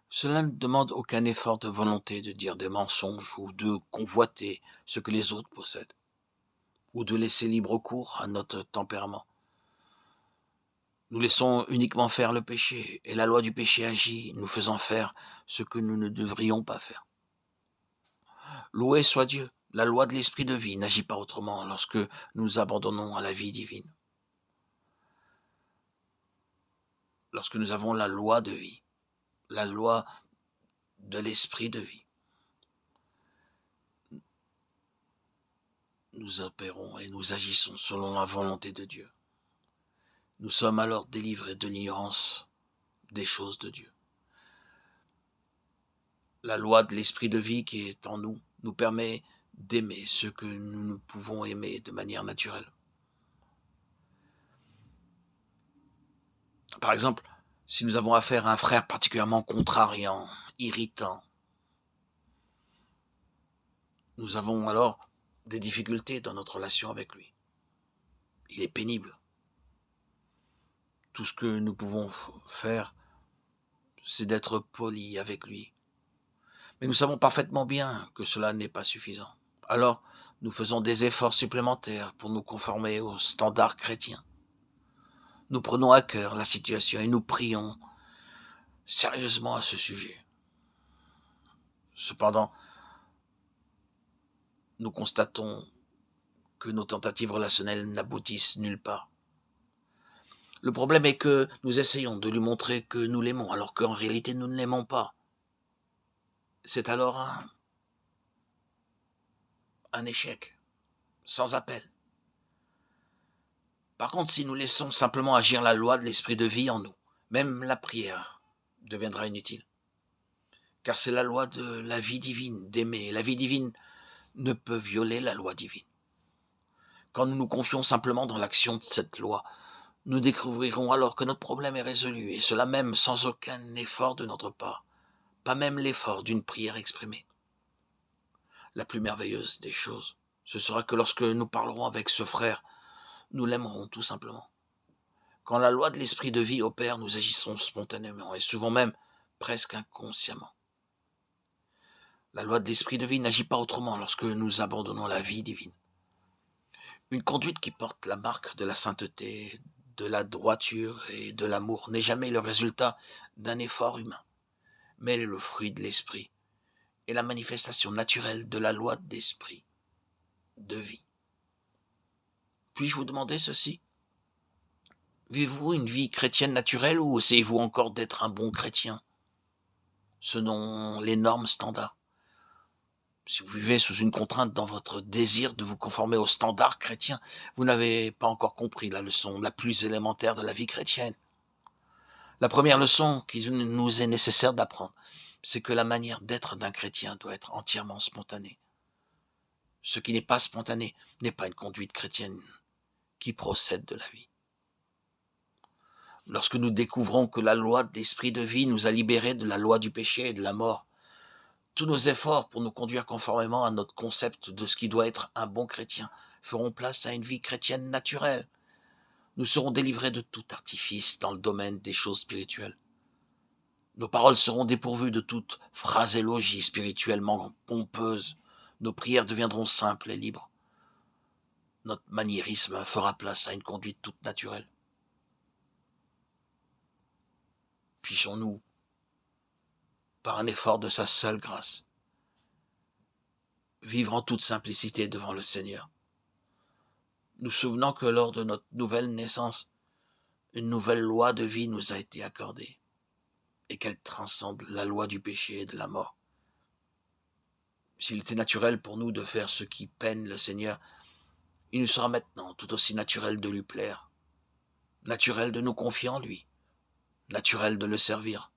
Cela ne demande aucun effort de volonté de dire des mensonges ou de convoiter ce que les autres possèdent, ou de laisser libre cours à notre tempérament. Nous laissons uniquement faire le péché, et la loi du péché agit, nous faisant faire ce que nous ne devrions pas faire. Loué soit Dieu, la loi de l'esprit de vie n'agit pas autrement lorsque nous nous abandonnons à la vie divine. Lorsque nous avons la loi de vie, la loi de l'esprit de vie, nous opérons et nous agissons selon la volonté de Dieu. Nous sommes alors délivrés de l'ignorance des choses de Dieu. La loi de l'esprit de vie qui est en nous nous permet d'aimer ce que nous ne pouvons aimer de manière naturelle. Par exemple, si nous avons affaire à un frère particulièrement contrariant, irritant, nous avons alors des difficultés dans notre relation avec lui. Il est pénible. Tout ce que nous pouvons faire, c'est d'être poli avec lui. Mais nous savons parfaitement bien que cela n'est pas suffisant. Alors, nous faisons des efforts supplémentaires pour nous conformer aux standards chrétiens. Nous prenons à cœur la situation et nous prions sérieusement à ce sujet. Cependant, nous constatons que nos tentatives relationnelles n'aboutissent nulle part. Le problème est que nous essayons de lui montrer que nous l'aimons, alors qu'en réalité nous ne l'aimons pas. C'est alors un échec, sans appel. Par contre, si nous laissons simplement agir la loi de l'esprit de vie en nous, même la prière deviendra inutile. Car c'est la loi de la vie divine, d'aimer. La vie divine ne peut violer la loi divine. Quand nous nous confions simplement dans l'action de cette loi, nous découvrirons alors que notre problème est résolu, et cela même sans aucun effort de notre part, pas même l'effort d'une prière exprimée. La plus merveilleuse des choses, ce sera que lorsque nous parlerons avec ce frère, nous l'aimerons tout simplement. Quand la loi de l'esprit de vie opère, nous agissons spontanément, et souvent même presque inconsciemment. La loi de l'esprit de vie n'agit pas autrement lorsque nous abandonnons la vie divine. Une conduite qui porte la marque de la sainteté, de la droiture et de l'amour n'est jamais le résultat d'un effort humain, mais le fruit de l'esprit et la manifestation naturelle de la loi d'esprit de vie. Puis-je vous demander ceci? Vivez-vous une vie chrétienne naturelle ou essayez-vous encore d'être un bon chrétien, selon les normes standards? Si vous vivez sous une contrainte dans votre désir de vous conformer aux standards chrétiens, vous n'avez pas encore compris la leçon la plus élémentaire de la vie chrétienne. La première leçon qu'il nous est nécessaire d'apprendre, c'est que la manière d'être d'un chrétien doit être entièrement spontanée. Ce qui n'est pas spontané n'est pas une conduite chrétienne qui procède de la vie. Lorsque nous découvrons que la loi d'esprit de vie nous a libérés de la loi du péché et de la mort, tous nos efforts pour nous conduire conformément à notre concept de ce qui doit être un bon chrétien feront place à une vie chrétienne naturelle. Nous serons délivrés de tout artifice dans le domaine des choses spirituelles. Nos paroles seront dépourvues de toute phraséologie spirituellement pompeuse. Nos prières deviendront simples et libres. Notre maniérisme fera place à une conduite toute naturelle. Puissions-nous, par un effort de sa seule grâce, vivre en toute simplicité devant le Seigneur, nous souvenant que lors de notre nouvelle naissance, une nouvelle loi de vie nous a été accordée, et qu'elle transcende la loi du péché et de la mort. S'il était naturel pour nous de faire ce qui peine le Seigneur, il nous sera maintenant tout aussi naturel de lui plaire, naturel de nous confier en lui, naturel de le servir,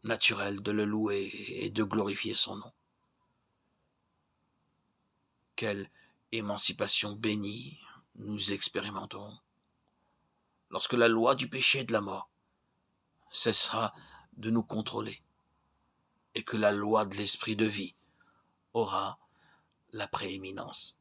naturel de le louer et de glorifier son nom. Quelle émancipation bénie nous expérimenterons lorsque la loi du péché et de la mort cessera de nous contrôler et que la loi de l'esprit de vie aura la prééminence.